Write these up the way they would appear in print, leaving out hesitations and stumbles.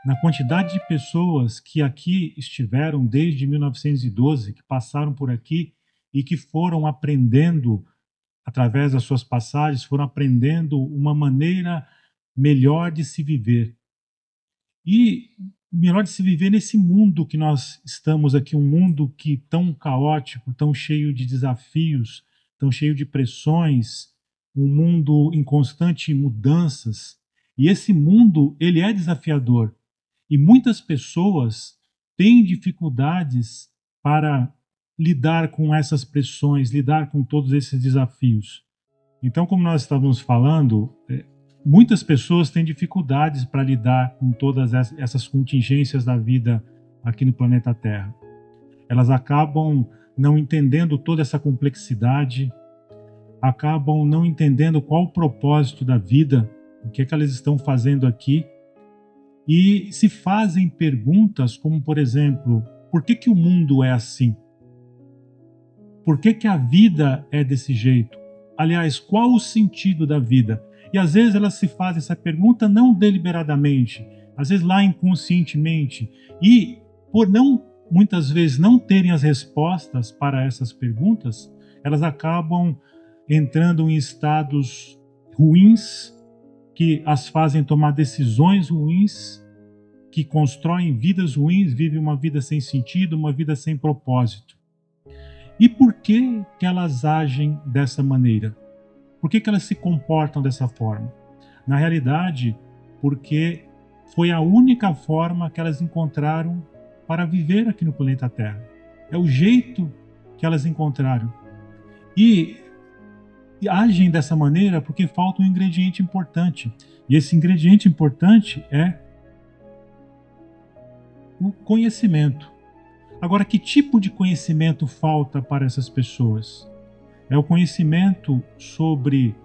Na quantidade de pessoas que aqui estiveram desde 1912, que passaram por aqui e que foram aprendendo, através das suas passagens, foram aprendendo uma maneira melhor de se viver. E melhor de se viver nesse mundo que nós estamos aqui, um mundo que tão caótico, tão cheio de desafios, tão cheio de pressões, um mundo em constante mudanças. E esse mundo, ele é desafiador. E muitas pessoas têm dificuldades para lidar com essas pressões, lidar com todos esses desafios. Então, como nós estávamos falando, muitas pessoas têm dificuldades para lidar com todas essas contingências da vida aqui no planeta Terra. Elas acabam não entendendo toda essa complexidade, acabam não entendendo qual o propósito da vida, o que é que elas estão fazendo aqui, e se fazem perguntas como, por exemplo, por que o mundo é assim? Por que a vida é desse jeito? Aliás, qual o sentido da vida? E às vezes elas se fazem essa pergunta não deliberadamente, às vezes lá inconscientemente. E por muitas vezes não terem as respostas para essas perguntas, elas acabam entrando em estados ruins, que as fazem tomar decisões ruins, que constroem vidas ruins, vivem uma vida sem sentido, uma vida sem propósito. E por que elas agem dessa maneira? Por que elas se comportam dessa forma? Na realidade, porque foi a única forma que elas encontraram para viver aqui no planeta Terra. É o jeito que elas encontraram. E agem dessa maneira porque falta um ingrediente importante. E esse ingrediente importante é o conhecimento. Agora, que tipo de conhecimento falta para essas pessoas? É o conhecimento sobre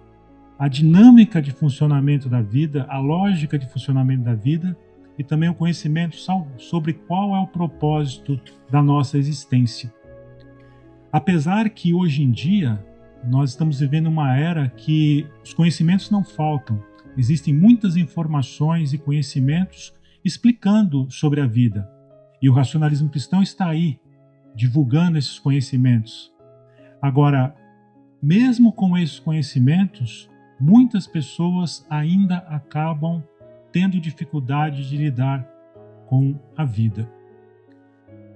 a dinâmica de funcionamento da vida, a lógica de funcionamento da vida, e também o conhecimento sobre qual é o propósito da nossa existência. Apesar que hoje em dia nós estamos vivendo uma era que os conhecimentos não faltam. Existem muitas informações e conhecimentos explicando sobre a vida. E o racionalismo cristão está aí, divulgando esses conhecimentos. Agora, mesmo com esses conhecimentos, muitas pessoas ainda acabam tendo dificuldade de lidar com a vida.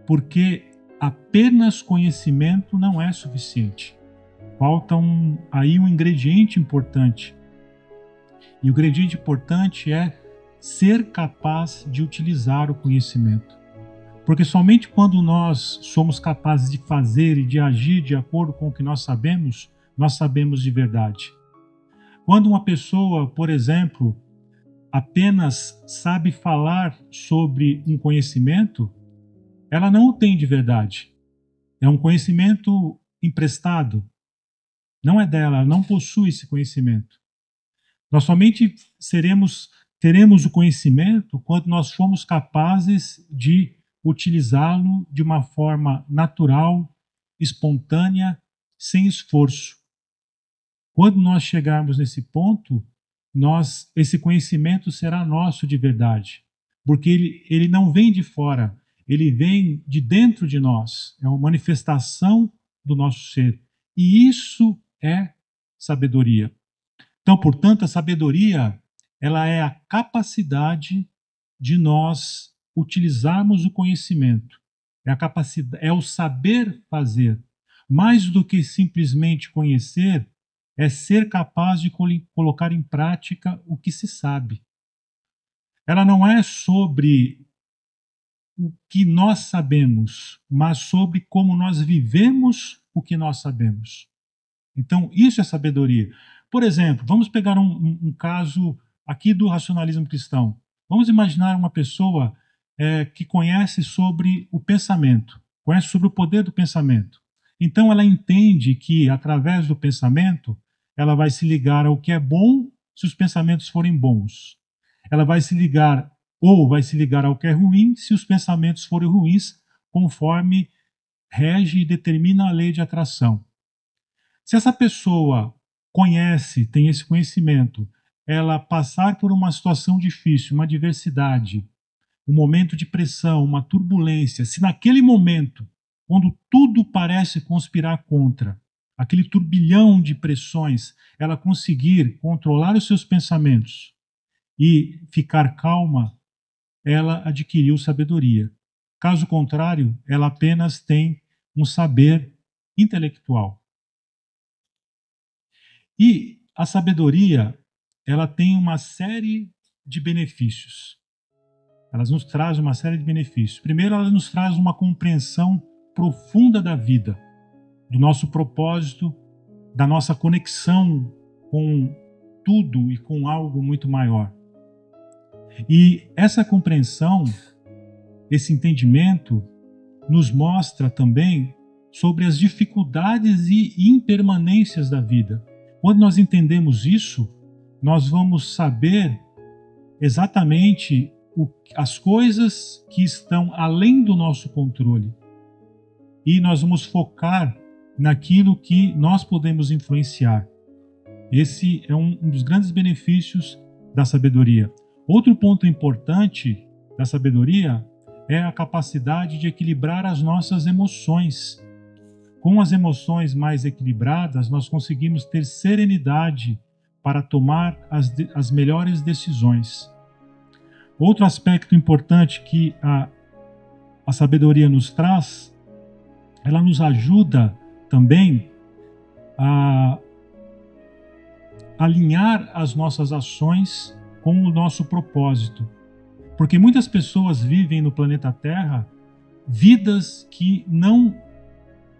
Porque apenas conhecimento não é suficiente. Falta aí um ingrediente importante. E o ingrediente importante é ser capaz de utilizar o conhecimento. Porque somente quando nós somos capazes de fazer e de agir de acordo com o que nós sabemos de verdade. Quando uma pessoa, por exemplo, apenas sabe falar sobre um conhecimento, ela não o tem de verdade. É um conhecimento emprestado. Não é dela, ela não possui esse conhecimento. Nós somente teremos o conhecimento quando nós formos capazes de utilizá-lo de uma forma natural, espontânea, sem esforço. Quando nós chegarmos nesse ponto, esse conhecimento será nosso de verdade, porque ele não vem de fora, ele vem de dentro de nós, é uma manifestação do nosso ser. E isso é sabedoria. Então, portanto, a sabedoria, ela é a capacidade de nós utilizarmos o conhecimento. É o saber fazer. Mais do que simplesmente conhecer, é ser capaz de colocar em prática o que se sabe. Ela não é sobre o que nós sabemos, mas sobre como nós vivemos o que nós sabemos. Então, isso é sabedoria. Por exemplo, vamos pegar um caso aqui do racionalismo cristão. Vamos imaginar uma pessoa que conhece sobre o pensamento, conhece sobre o poder do pensamento. Então, ela entende que, através do pensamento, ela vai se ligar ao que é bom se os pensamentos forem bons. Ela vai se ligar ou vai se ligar ao que é ruim se os pensamentos forem ruins, conforme rege e determina a lei de atração. Se essa pessoa conhece, tem esse conhecimento, ela passar por uma situação difícil, uma adversidade, um momento de pressão, uma turbulência, se naquele momento, quando tudo parece conspirar contra, aquele turbilhão de pressões, ela conseguir controlar os seus pensamentos e ficar calma, ela adquiriu sabedoria. Caso contrário, ela apenas tem um saber intelectual. E a sabedoria, ela tem uma série de benefícios. Ela nos traz uma série de benefícios. Primeiro, ela nos traz uma compreensão profunda da vida, do nosso propósito, da nossa conexão com tudo e com algo muito maior. E essa compreensão, esse entendimento, nos mostra também sobre as dificuldades e impermanências da vida. Quando nós entendemos isso, nós vamos saber exatamente as coisas que estão além do nosso controle. E nós vamos focar naquilo que nós podemos influenciar. Esse é um dos grandes benefícios da sabedoria. Outro ponto importante da sabedoria é a capacidade de equilibrar as nossas emoções. Com as emoções mais equilibradas, nós conseguimos ter serenidade para tomar as melhores decisões. Outro aspecto importante que a sabedoria nos traz, ela nos ajuda também a alinhar as nossas ações com o nosso propósito. Porque muitas pessoas vivem no planeta Terra vidas que não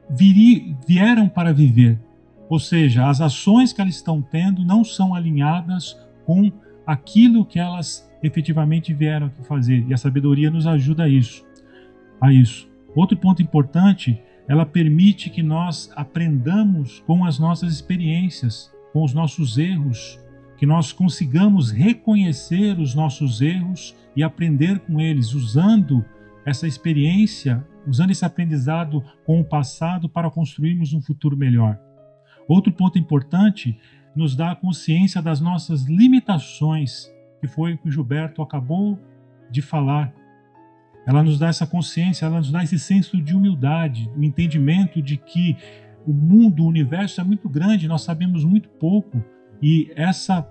vieram para viver. Ou seja, as ações que elas estão tendo não são alinhadas com aquilo que elas efetivamente vieram aqui fazer. E a sabedoria nos ajuda a isso. Outro ponto importante, ela permite que nós aprendamos com as nossas experiências, com os nossos erros, que nós consigamos reconhecer os nossos erros e aprender com eles, usando essa experiência, usando esse aprendizado com o passado para construirmos um futuro melhor. Outro ponto importante, nos dá a consciência das nossas limitações, que foi o que o Gilberto acabou de falar. Ela nos dá essa consciência, ela nos dá esse senso de humildade, o entendimento de que o mundo, o universo é muito grande, nós sabemos muito pouco, e essa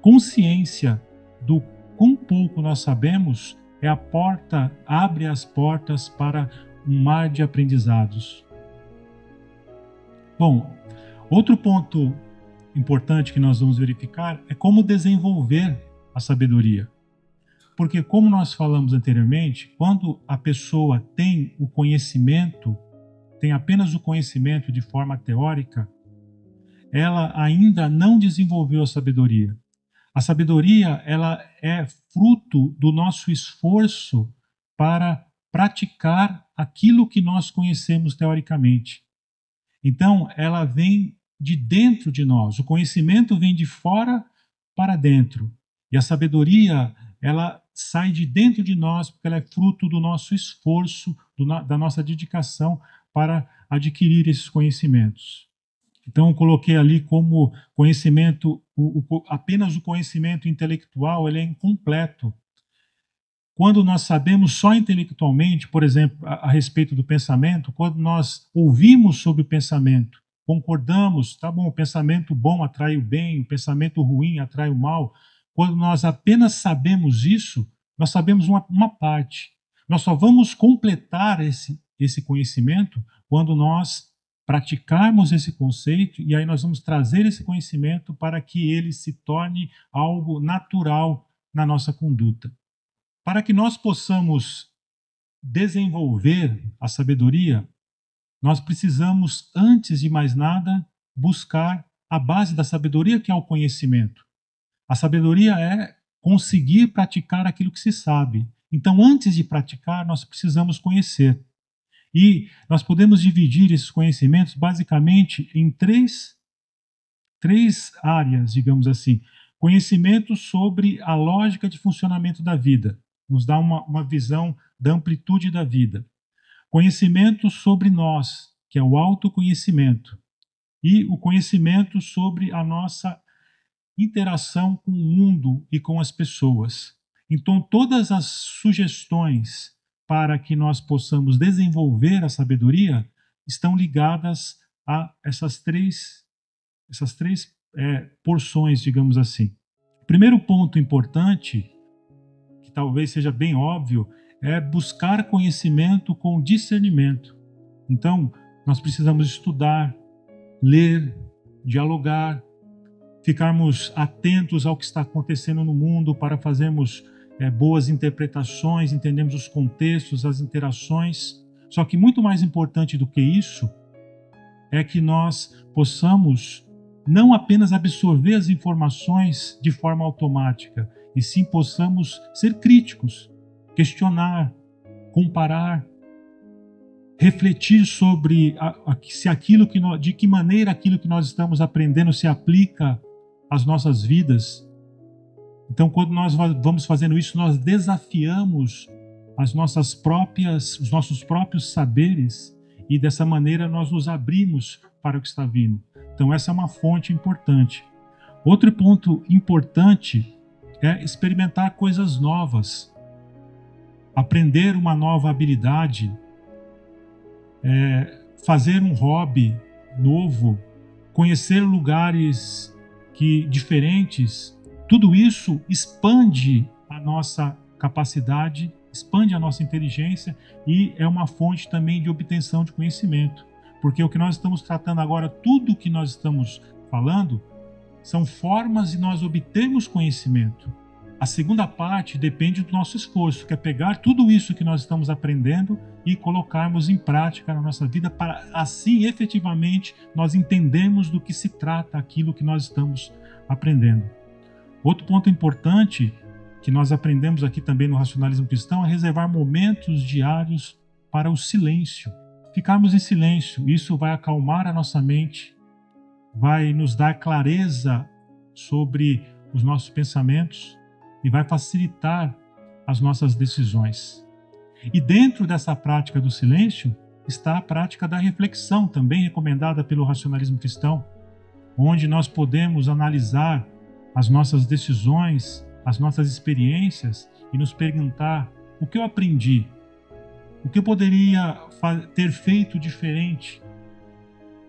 consciência do quão pouco nós sabemos é a porta, abre as portas para um mar de aprendizados. Bom, outro ponto importante que nós vamos verificar é como desenvolver a sabedoria. Porque, como nós falamos anteriormente, quando a pessoa tem o conhecimento, tem apenas o conhecimento de forma teórica, ela ainda não desenvolveu a sabedoria. A sabedoria, ela é fruto do nosso esforço para praticar aquilo que nós conhecemos teoricamente. Então, ela vem de dentro de nós. O conhecimento vem de fora para dentro. E a sabedoria, ela sai de dentro de nós, porque ela é fruto do nosso esforço, da nossa dedicação para adquirir esses conhecimentos. Então, eu coloquei ali como conhecimento, apenas o conhecimento intelectual, ele é incompleto. Quando nós sabemos só intelectualmente, por exemplo, a respeito do pensamento, quando nós ouvimos sobre o pensamento, concordamos, tá bom, o pensamento bom atrai o bem, o pensamento ruim atrai o mal. Quando nós apenas sabemos isso, nós sabemos uma parte. Nós só vamos completar esse conhecimento quando nós praticarmos esse conceito, e aí nós vamos trazer esse conhecimento para que ele se torne algo natural na nossa conduta. Para que nós possamos desenvolver a sabedoria, nós precisamos, antes de mais nada, buscar a base da sabedoria, que é o conhecimento. A sabedoria é conseguir praticar aquilo que se sabe. Então, antes de praticar, nós precisamos conhecer. E nós podemos dividir esses conhecimentos basicamente em três áreas, digamos assim. Conhecimento sobre a lógica de funcionamento da vida. nos dá uma visão da amplitude da vida. Conhecimento sobre nós, que é o autoconhecimento, e o conhecimento sobre a nossa interação com o mundo e com as pessoas. Então, todas as sugestões para que nós possamos desenvolver a sabedoria estão ligadas a essas três porções, digamos assim. O primeiro ponto importante, que talvez seja bem óbvio, é buscar conhecimento com discernimento. Então, nós precisamos estudar, ler, dialogar, ficarmos atentos ao que está acontecendo no mundo para fazermos boas interpretações, entendermos os contextos, as interações. Só que muito mais importante do que isso é que nós possamos não apenas absorver as informações de forma automática, e sim possamos ser críticos, questionar, comparar, refletir sobre se aquilo de que maneira aquilo que nós estamos aprendendo se aplica às nossas vidas. Então, quando nós vamos fazendo isso, nós desafiamos os nossos próprios saberes, e dessa maneira nós nos abrimos para o que está vindo. Então, essa é uma fonte importante. Outro ponto importante é experimentar coisas novas, aprender uma nova habilidade, fazer um hobby novo, conhecer lugares diferentes. Tudo isso expande a nossa capacidade, expande a nossa inteligência e é uma fonte também de obtenção de conhecimento. Porque o que nós estamos tratando agora, tudo o que nós estamos falando, são formas de nós obtermos conhecimento. A segunda parte depende do nosso esforço, que é pegar tudo isso que nós estamos aprendendo e colocarmos em prática na nossa vida, para assim efetivamente nós entendermos do que se trata aquilo que nós estamos aprendendo. Outro ponto importante que nós aprendemos aqui também no racionalismo cristão é reservar momentos diários para o silêncio. Ficarmos em silêncio, isso vai acalmar a nossa mente, vai nos dar clareza sobre os nossos pensamentos e vai facilitar as nossas decisões. E dentro dessa prática do silêncio está a prática da reflexão, também recomendada pelo racionalismo cristão, onde nós podemos analisar as nossas decisões, as nossas experiências e nos perguntar: o que eu aprendi? O que eu poderia ter feito diferente?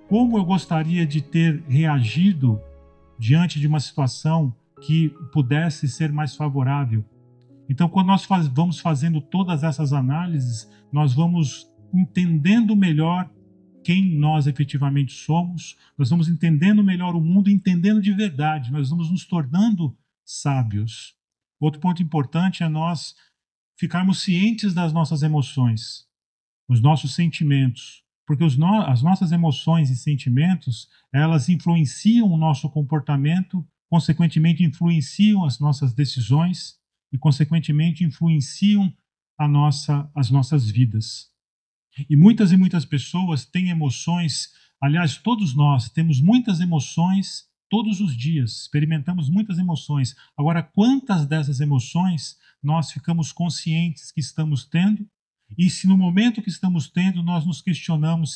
Como eu gostaria de ter reagido diante de uma situação que pudesse ser mais favorável? Então, quando nós vamos fazendo todas essas análises, nós vamos entendendo melhor quem nós efetivamente somos, nós vamos entendendo melhor o mundo, entendendo de verdade, nós vamos nos tornando sábios. Outro ponto importante é nós ficarmos cientes das nossas emoções, os nossos sentimentos, porque as nossas emoções e sentimentos, elas influenciam o nosso comportamento, consequentemente influenciam as nossas decisões e, consequentemente, influenciam as nossas vidas. E muitas pessoas têm emoções, aliás, todos nós temos muitas emoções todos os dias, experimentamos muitas emoções. Agora, quantas dessas emoções nós ficamos conscientes que estamos tendo? E se no momento que estamos tendo, nós nos questionamos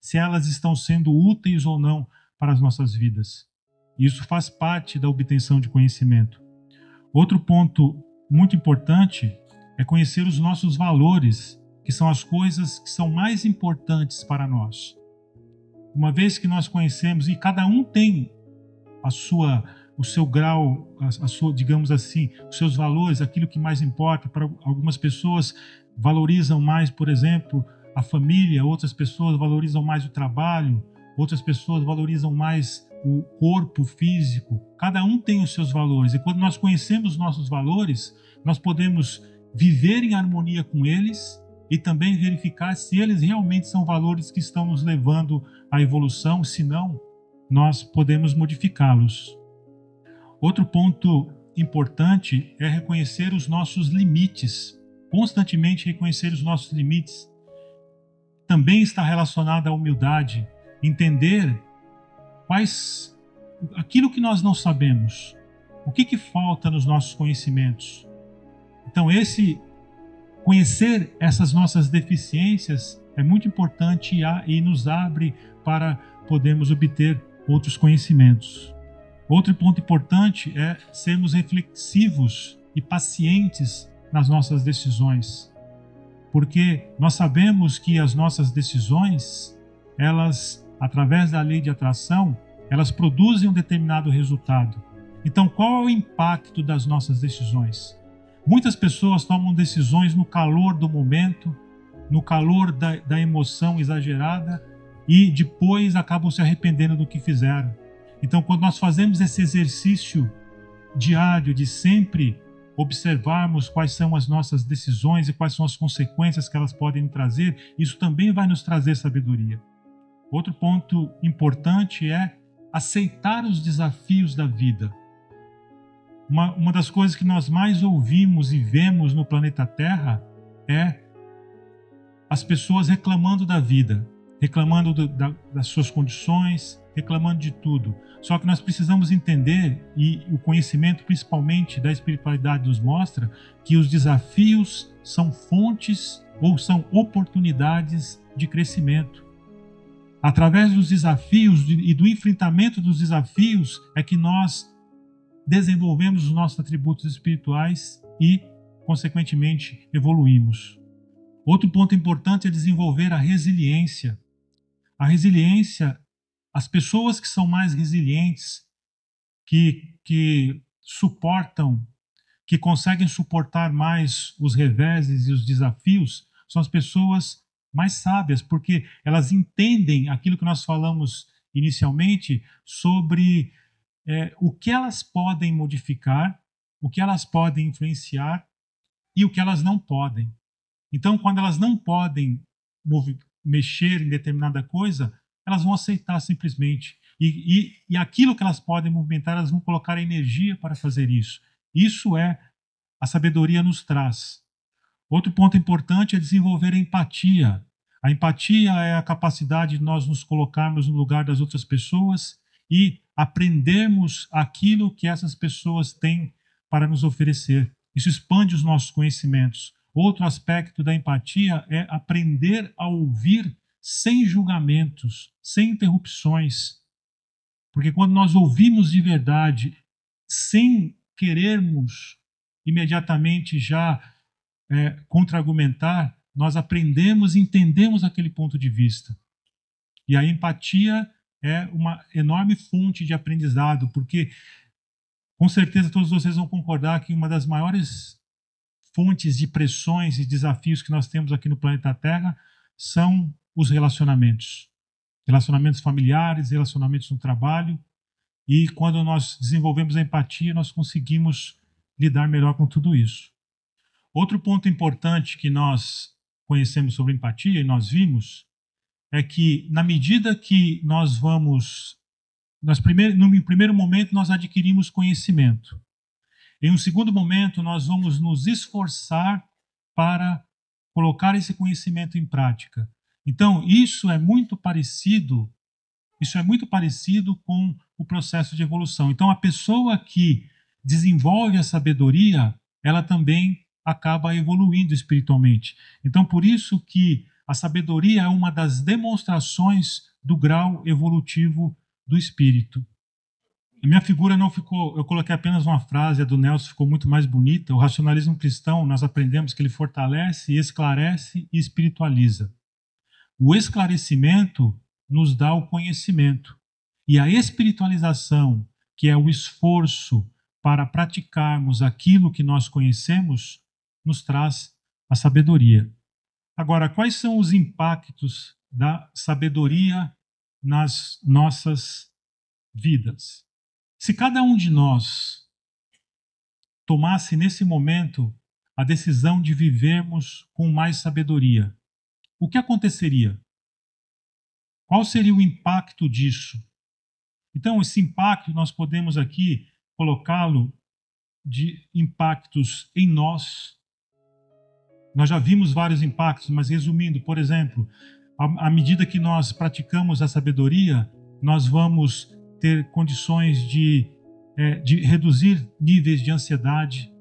se elas estão sendo úteis ou não para as nossas vidas. Isso faz parte da obtenção de conhecimento. Outro ponto muito importante é conhecer os nossos valores, que são as coisas que são mais importantes para nós. Uma vez que nós conhecemos, e cada um tem o seu grau, digamos assim, os seus valores, aquilo que mais importa. Para algumas pessoas valorizam mais, por exemplo, a família, outras pessoas valorizam mais o trabalho, outras pessoas valorizam mais o corpo físico. Cada um tem os seus valores, e quando nós conhecemos os nossos valores, nós podemos viver em harmonia com eles e também verificar se eles realmente são valores que estão nos levando à evolução. Se não, nós podemos modificá-los. Outro ponto importante é reconhecer os nossos limites, constantemente reconhecer os nossos limites. Também está relacionado à humildade, entender aquilo que nós não sabemos, o que falta nos nossos conhecimentos. Então, conhecer essas nossas deficiências é muito importante e nos abre para podermos obter outros conhecimentos. Outro ponto importante é sermos reflexivos e pacientes nas nossas decisões, porque nós sabemos que as nossas decisões, elas, através da lei de atração, elas produzem um determinado resultado. Então, qual é o impacto das nossas decisões? Muitas pessoas tomam decisões no calor do momento, no calor da emoção exagerada, e depois acabam se arrependendo do que fizeram. Então, quando nós fazemos esse exercício diário de sempre observarmos quais são as nossas decisões e quais são as consequências que elas podem trazer, isso também vai nos trazer sabedoria. Outro ponto importante é aceitar os desafios da vida. Uma das coisas que nós mais ouvimos e vemos no planeta Terra é as pessoas reclamando da vida, reclamando das suas condições, reclamando de tudo. Só que nós precisamos entender, e o conhecimento principalmente da espiritualidade nos mostra, que os desafios são fontes ou são oportunidades de crescimento. Através dos desafios e do enfrentamento dos desafios é que nós desenvolvemos os nossos atributos espirituais e, consequentemente, evoluímos. Outro ponto importante é desenvolver a resiliência. A resiliência, as pessoas que são mais resilientes, que suportam, que conseguem suportar mais os reveses e os desafios, são as pessoas mais sábias, porque elas entendem aquilo que nós falamos inicialmente sobre o que elas podem modificar, o que elas podem influenciar e o que elas não podem. Então, quando elas não podem mexer em determinada coisa, elas vão aceitar simplesmente. E aquilo que elas podem movimentar, elas vão colocar energia para fazer isso. Isso é a sabedoria nos traz. Outro ponto importante é desenvolver a empatia. A empatia é a capacidade de nós nos colocarmos no lugar das outras pessoas e aprendermos aquilo que essas pessoas têm para nos oferecer. Isso expande os nossos conhecimentos. Outro aspecto da empatia é aprender a ouvir sem julgamentos, sem interrupções. Porque quando nós ouvimos de verdade, sem querermos imediatamente já contra-argumentar, nós aprendemos e entendemos aquele ponto de vista. E a empatia é uma enorme fonte de aprendizado, porque com certeza todos vocês vão concordar que uma das maiores fontes de pressões e desafios que nós temos aqui no planeta Terra são os relacionamentos. Relacionamentos familiares, relacionamentos no trabalho. E quando nós desenvolvemos a empatia, nós conseguimos lidar melhor com tudo isso. Outro ponto importante que nós conhecemos sobre empatia e nós vimos é que, na medida que nós vamos... no primeiro momento, nós adquirimos conhecimento. Em um segundo momento, nós vamos nos esforçar para colocar esse conhecimento em prática. Então, isso é muito parecido com o processo de evolução. Então, a pessoa que desenvolve a sabedoria, ela também acaba evoluindo espiritualmente. Então, por isso que a sabedoria é uma das demonstrações do grau evolutivo do espírito. A minha figura não ficou... Eu coloquei apenas uma frase, a do Nelson ficou muito mais bonita. O racionalismo cristão, nós aprendemos que ele fortalece, esclarece e espiritualiza. O esclarecimento nos dá o conhecimento. E a espiritualização, que é o esforço para praticarmos aquilo que nós conhecemos, nos traz a sabedoria. Agora, quais são os impactos da sabedoria nas nossas vidas? Se cada um de nós tomasse nesse momento a decisão de vivermos com mais sabedoria, o que aconteceria? Qual seria o impacto disso? Então, esse impacto nós podemos aqui colocá-lo de impactos em nós. Nós já vimos vários impactos, mas resumindo, por exemplo, à medida que nós praticamos a sabedoria, nós vamos ter condições de reduzir níveis de ansiedade,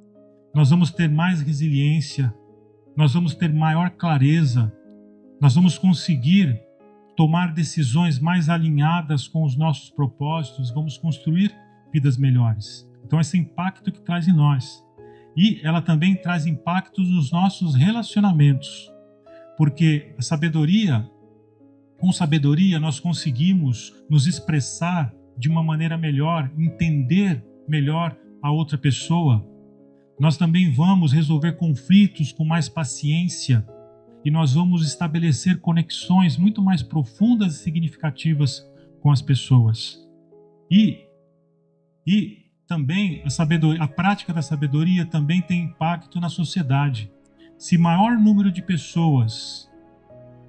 nós vamos ter mais resiliência, nós vamos ter maior clareza, nós vamos conseguir tomar decisões mais alinhadas com os nossos propósitos, vamos construir vidas melhores. Então, esse impacto que traz em nós. E ela também traz impactos nos nossos relacionamentos, porque a sabedoria, com sabedoria, nós conseguimos nos expressar de uma maneira melhor, entender melhor a outra pessoa. Nós também vamos resolver conflitos com mais paciência e nós vamos estabelecer conexões muito mais profundas e significativas com as pessoas. E também a prática da sabedoria também tem impacto na sociedade. Se maior número de pessoas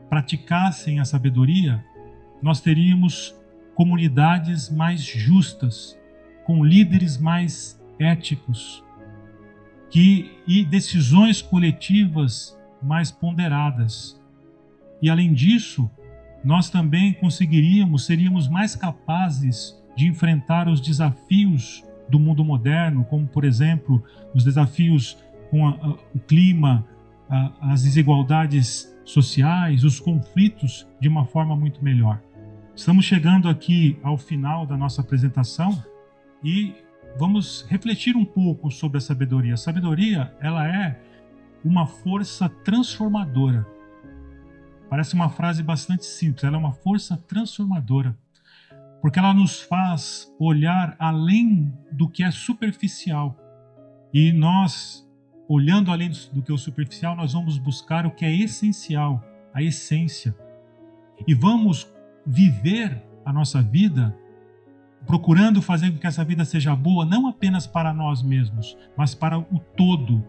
praticassem a sabedoria, nós teríamos comunidades mais justas, com líderes mais éticos, e decisões coletivas mais ponderadas. E além disso, nós também seríamos mais capazes de enfrentar os desafios do mundo moderno, como, por exemplo, os desafios com o clima, as desigualdades sociais, os conflitos, de uma forma muito melhor. Estamos chegando aqui ao final da nossa apresentação e vamos refletir um pouco sobre a sabedoria. A sabedoria, ela é uma força transformadora. Parece uma frase bastante simples, ela é uma força transformadora, porque ela nos faz olhar além do que é superficial. E nós, olhando além do que é o superficial, nós vamos buscar o que é essencial, a essência. E vamos viver a nossa vida procurando fazer com que essa vida seja boa, não apenas para nós mesmos, mas para o todo.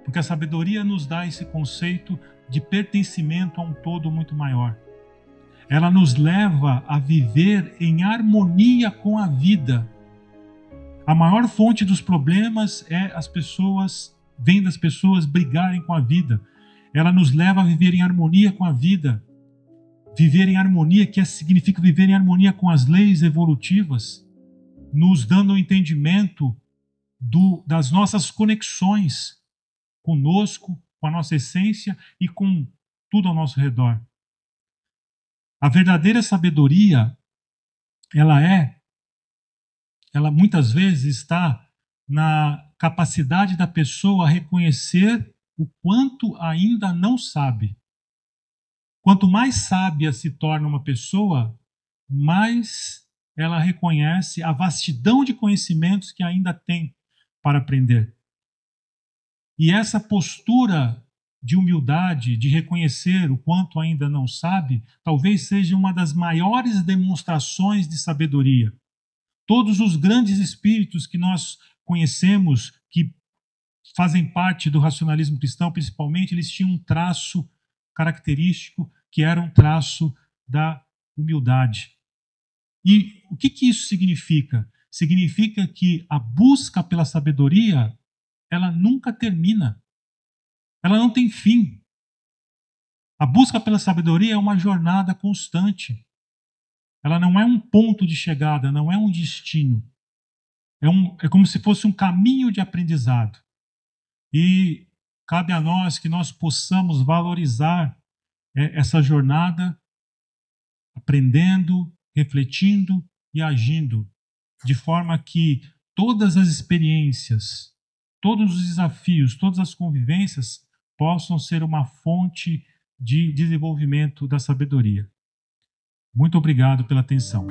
Porque a sabedoria nos dá esse conceito de pertencimento a um todo muito maior. Ela nos leva a viver em harmonia com a vida. A maior fonte dos problemas vem das pessoas brigarem com a vida. Ela nos leva a viver em harmonia com a vida. Viver em harmonia, significa viver em harmonia com as leis evolutivas, nos dando um entendimento das nossas conexões conosco, com a nossa essência e com tudo ao nosso redor. A verdadeira sabedoria, ela muitas vezes está na capacidade da pessoa reconhecer o quanto ainda não sabe. Quanto mais sábia se torna uma pessoa, mais ela reconhece a vastidão de conhecimentos que ainda tem para aprender. E essa postura de humildade, de reconhecer o quanto ainda não sabe, talvez seja uma das maiores demonstrações de sabedoria. Todos os grandes espíritos que nós conhecemos, que fazem parte do racionalismo cristão, principalmente, eles tinham um traço característico, que era um traço da humildade. E o que isso significa? Significa que a busca pela sabedoria, ela nunca termina. Ela não tem fim. A busca pela sabedoria é uma jornada constante. Ela não é um ponto de chegada, não é um destino. É como se fosse um caminho de aprendizado. E cabe a nós que nós possamos valorizar essa jornada, aprendendo, refletindo e agindo, de forma que todas as experiências, todos os desafios, todas as convivências possam ser uma fonte de desenvolvimento da sabedoria. Muito obrigado pela atenção.